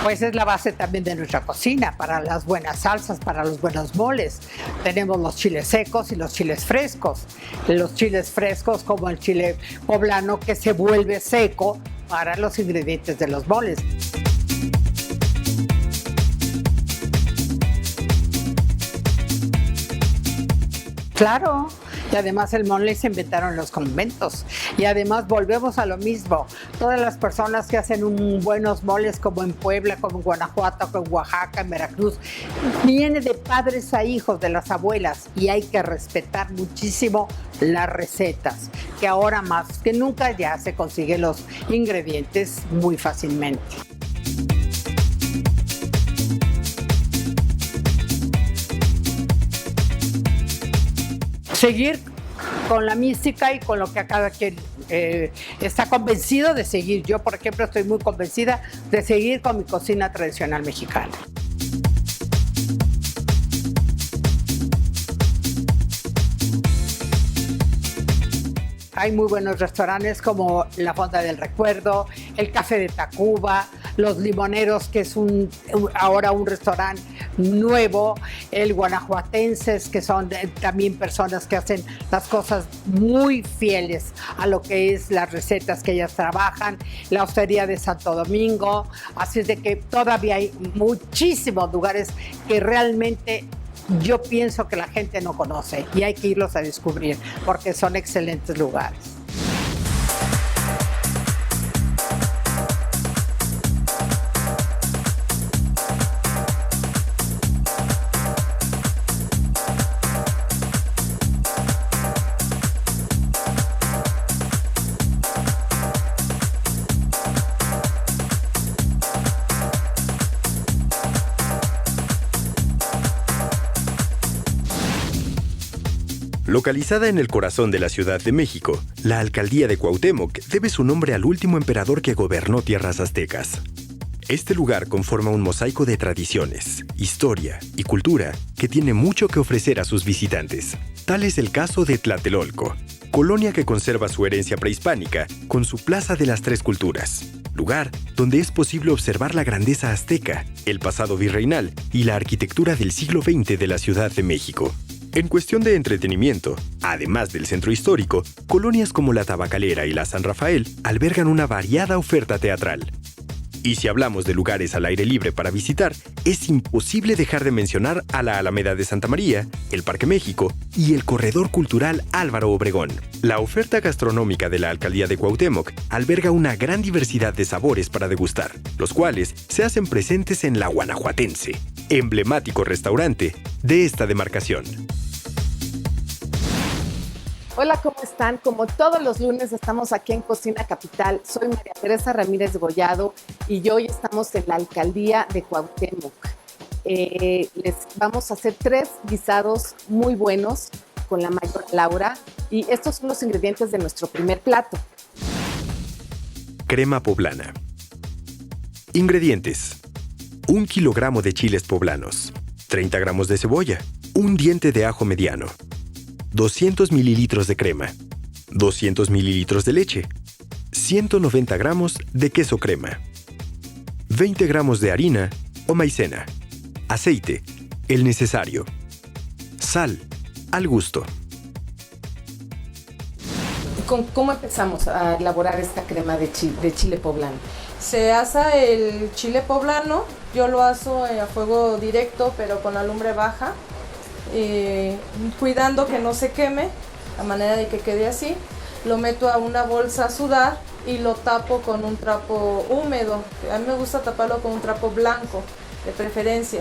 Pues es la base también de nuestra cocina, para las buenas salsas, para los buenos moles. Tenemos los chiles secos y los chiles frescos. Los chiles frescos como el chile poblano que se vuelve seco para los ingredientes de los moles. Claro, y además el mole se inventaron en los conventos. Y además volvemos a lo mismo. Todas las personas que hacen buenos moles, como en Puebla, como en Guanajuato, como en Oaxaca, en Veracruz, viene de padres a hijos, de las abuelas. Y hay que respetar muchísimo las recetas, que ahora más que nunca ya se consiguen los ingredientes muy fácilmente. Seguir con la mística y con lo que a cada quien está convencido de seguir. Yo, por ejemplo, estoy muy convencida de seguir con mi cocina tradicional mexicana. Hay muy buenos restaurantes como La Fonda del Recuerdo, el Café de Tacuba, Los Limoneros, que es ahora un restaurante nuevo, el Guanajuatenses, que son también personas que hacen las cosas muy fieles a lo que es las recetas que ellas trabajan, la Hostería de Santo Domingo. Así es de que todavía hay muchísimos lugares que realmente yo pienso que la gente no conoce y hay que irlos a descubrir porque son excelentes lugares. Localizada en el corazón de la Ciudad de México, la alcaldía de Cuauhtémoc debe su nombre al último emperador que gobernó tierras aztecas. Este lugar conforma un mosaico de tradiciones, historia y cultura que tiene mucho que ofrecer a sus visitantes. Tal es el caso de Tlatelolco, colonia que conserva su herencia prehispánica con su Plaza de las Tres Culturas, lugar donde es posible observar la grandeza azteca, el pasado virreinal y la arquitectura del siglo XX de la Ciudad de México. En cuestión de entretenimiento, además del centro histórico, colonias como la Tabacalera y la San Rafael albergan una variada oferta teatral. Y si hablamos de lugares al aire libre para visitar, es imposible dejar de mencionar a la Alameda de Santa María, el Parque México y el Corredor Cultural Álvaro Obregón. La oferta gastronómica de la Alcaldía de Cuauhtémoc alberga una gran diversidad de sabores para degustar, los cuales se hacen presentes en La Guanajuatense, emblemático restaurante de esta demarcación. Hola, ¿cómo están? Como todos los lunes estamos aquí en Cocina Capital. Soy María Teresa Ramírez Gollado y hoy estamos en la Alcaldía de Cuauhtémoc. Les vamos a hacer 3 guisados muy buenos con la mayor Laura y estos son los ingredientes de nuestro primer plato. Crema poblana. Ingredientes: 1 kilogramo de chiles poblanos, 30 gramos de cebolla, 1 diente de ajo mediano, 200 mililitros de crema, 200 mililitros de leche, 190 gramos de queso crema, 20 gramos de harina o maicena, aceite, el necesario, sal, al gusto. ¿Cómo empezamos a elaborar esta crema de chile poblano? Se asa el chile poblano, yo lo aso a fuego directo pero con la lumbre baja, cuidando que no se queme, a manera de que quede así. Lo meto a una bolsa a sudar y lo tapo con un trapo húmedo. A mí me gusta taparlo con un trapo blanco, de preferencia.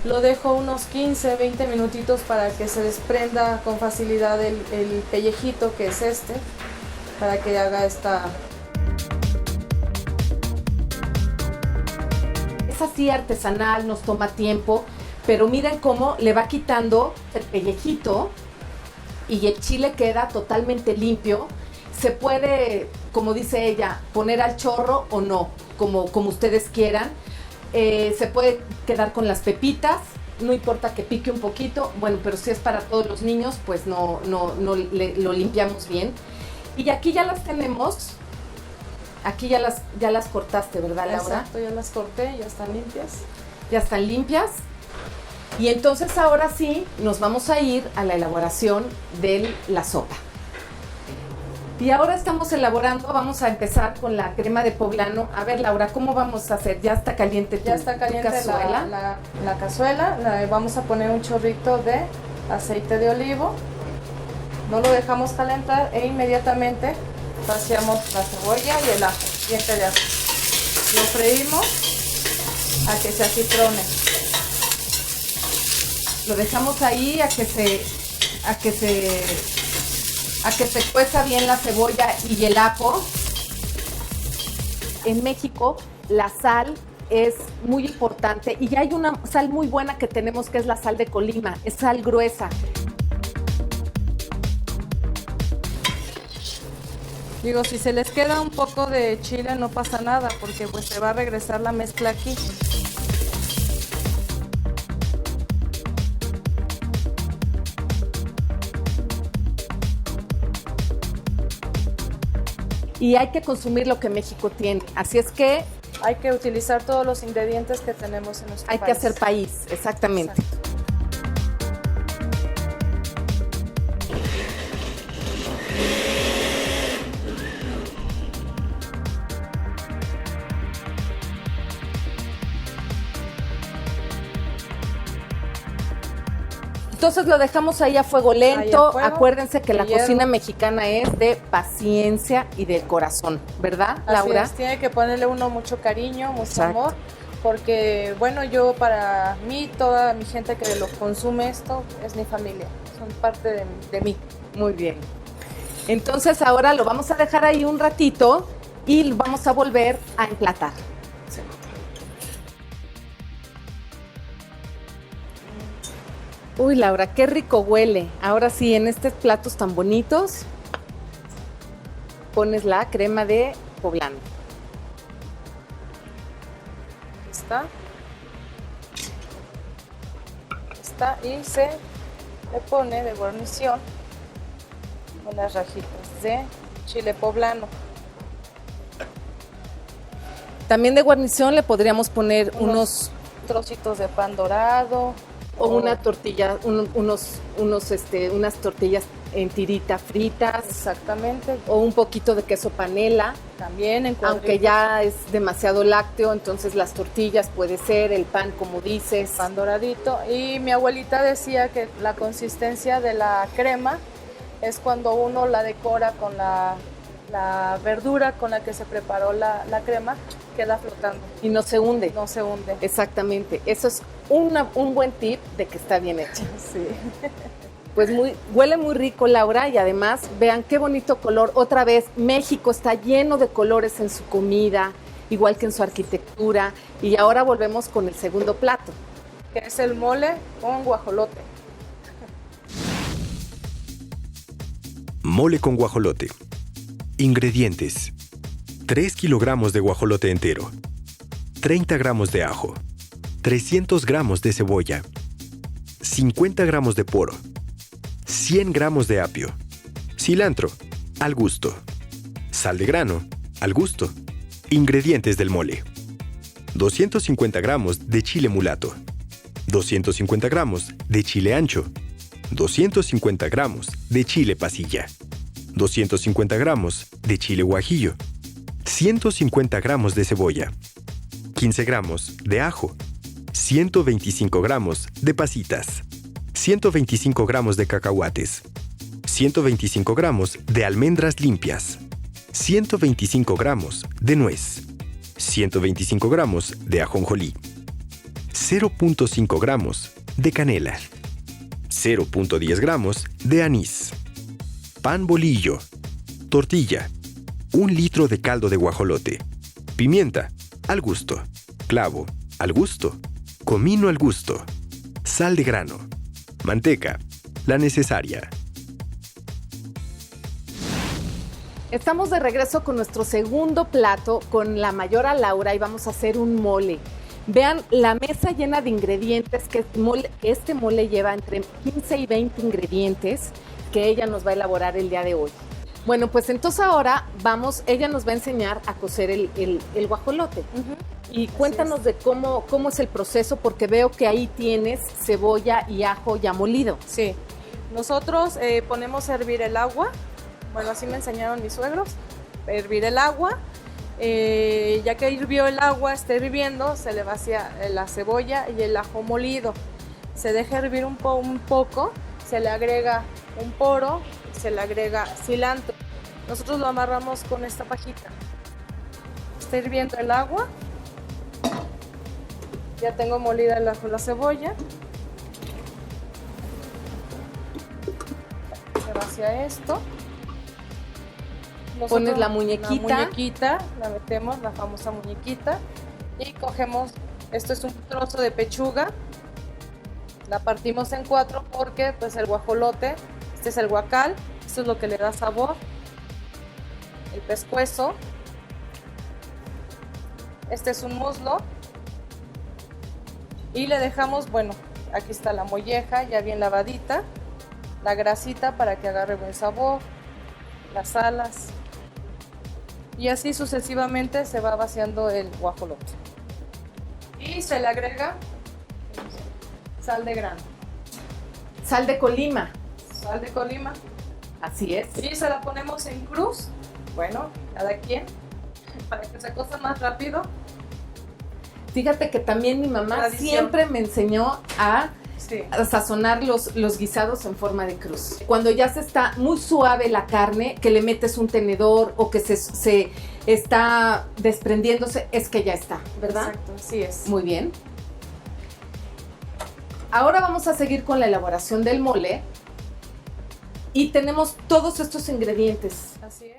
Lo dejo unos 15, 20 minutitos para que se desprenda con facilidad el pellejito que es para que haga esta... Es así artesanal, nos toma tiempo, pero miren cómo le va quitando el pellejito y el chile queda totalmente limpio. Se puede, como dice ella, poner al chorro o no, como ustedes quieran. Se puede quedar con las pepitas, no importa que pique un poquito, bueno, pero si es para todos los niños, pues lo limpiamos bien. Y aquí ya las tenemos Aquí ya las cortaste, ¿verdad, Laura? Exacto, ya las corté, ya están limpias. Ya están limpias. Y entonces ahora sí nos vamos a ir a la elaboración de la sopa. Y ahora estamos elaborando, vamos a empezar con la crema de poblano. A ver, Laura, ¿cómo vamos a hacer? ¿Ya está caliente tu, Ya está caliente tu cazuela? la cazuela. Vamos a poner un chorrito de aceite de olivo. No lo dejamos calentar e inmediatamente vaciamos la cebolla y el ajo, diente de ajo. Lo freímos a que se acitrone. Lo dejamos ahí a que se cueza bien la cebolla y el ajo. En México la sal es muy importante y hay una sal muy buena que tenemos que es la sal de Colima, es sal gruesa. Digo, si se les queda un poco de chile no pasa nada porque pues se va a regresar la mezcla aquí. Y hay que consumir lo que México tiene. Así es que hay que utilizar todos los ingredientes que tenemos en nuestro país. Hay que hacer país, exactamente. Exacto. Entonces lo dejamos ahí a fuego lento. Acuérdense que la cocina mexicana es de paciencia y del corazón, ¿verdad, Laura? Así es, tiene que ponerle uno mucho cariño, mucho amor, porque bueno, yo para mí, toda mi gente que lo consume esto es mi familia, son parte de mí. Muy bien. Entonces ahora lo vamos a dejar ahí un ratito y lo vamos a volver a emplatar. Sí. Uy, Laura, qué rico huele. Ahora sí, en estos platos tan bonitos, pones la crema de poblano. Está y se le pone de guarnición unas rajitas de chile poblano. También de guarnición le podríamos poner unos trocitos de pan dorado. O una tortilla, unas tortillas en tirita fritas. Exactamente. O un poquito de queso panela. También en cuadritos. Aunque ya es demasiado lácteo, entonces las tortillas puede ser, el pan como dices. Pan doradito. Y mi abuelita decía que la consistencia de la crema es cuando uno la decora con la verdura con la que se preparó la crema, queda flotando. Y no se hunde. No se hunde. Exactamente. Eso es un buen tip de que está bien hecha. Sí. Pues huele muy rico, Laura, y además vean qué bonito color. Otra vez, México está lleno de colores en su comida, igual que en su arquitectura. Y ahora volvemos con el segundo plato, que es el mole con guajolote. Mole con guajolote. Ingredientes: 3 kilogramos de guajolote entero, 30 gramos de ajo, 300 gramos de cebolla, 50 gramos de poro, 100 gramos de apio, cilantro, al gusto, sal de grano, al gusto. Ingredientes del mole: 250 gramos de chile mulato, 250 gramos de chile ancho, 250 gramos de chile pasilla, 250 gramos de chile guajillo, 150 gramos de cebolla, 15 gramos de ajo, 125 gramos de pasitas, 125 gramos de cacahuates, 125 gramos de almendras limpias, 125 gramos de nuez, 125 gramos de ajonjolí, 0.5 gramos de canela, 0.10 gramos de anís, pan bolillo, tortilla, 1 litro de caldo de guajolote, pimienta, al gusto, clavo, al gusto, comino al gusto, sal de grano, manteca, la necesaria. Estamos de regreso con nuestro segundo plato con la mayora Laura y vamos a hacer un mole. Vean la mesa llena de ingredientes, que este mole lleva entre 15 y 20 ingredientes que ella nos va a elaborar el día de hoy. Bueno, pues entonces ahora ella nos va a enseñar a cocer el guajolote. Y cuéntanos de cómo es el proceso, porque veo que ahí tienes cebolla y ajo ya molido. Sí, nosotros ponemos a hervir el agua, bueno, así me enseñaron mis suegros, hervir el agua, ya que hirvió el agua, está hirviendo, se le vacía la cebolla y el ajo molido, se deja hervir un poco, se le agrega un poro, se le agrega cilantro, nosotros lo amarramos con esta pajita, está hirviendo el agua, ya tengo molida el ajo y la cebolla, se vacía esto. Pones la muñequita. La metemos, la famosa muñequita, y cogemos, esto es un trozo de pechuga, la partimos en 4 porque pues el guajolote, este es el guacal, esto es lo que le da sabor, el pescuezo, este es un muslo, y le dejamos, bueno, aquí está la molleja ya bien lavadita, la grasita para que agarre buen sabor, las alas, y así sucesivamente se va vaciando el guajolote. Y se le agrega sal de grano. Sal de Colima. Sal de Colima. Así es. Y se la ponemos en cruz, bueno, cada quien, para que se cosa más rápido. Fíjate que también mi mamá Tradición. siempre me enseñó a Sí. sazonar los guisados en forma de cruz. Cuando ya se está muy suave la carne, que le metes un tenedor o que se está desprendiéndose, es que ya está, ¿verdad? Exacto, así es. Muy bien. Ahora vamos a seguir con la elaboración del mole y tenemos todos estos ingredientes. Así es.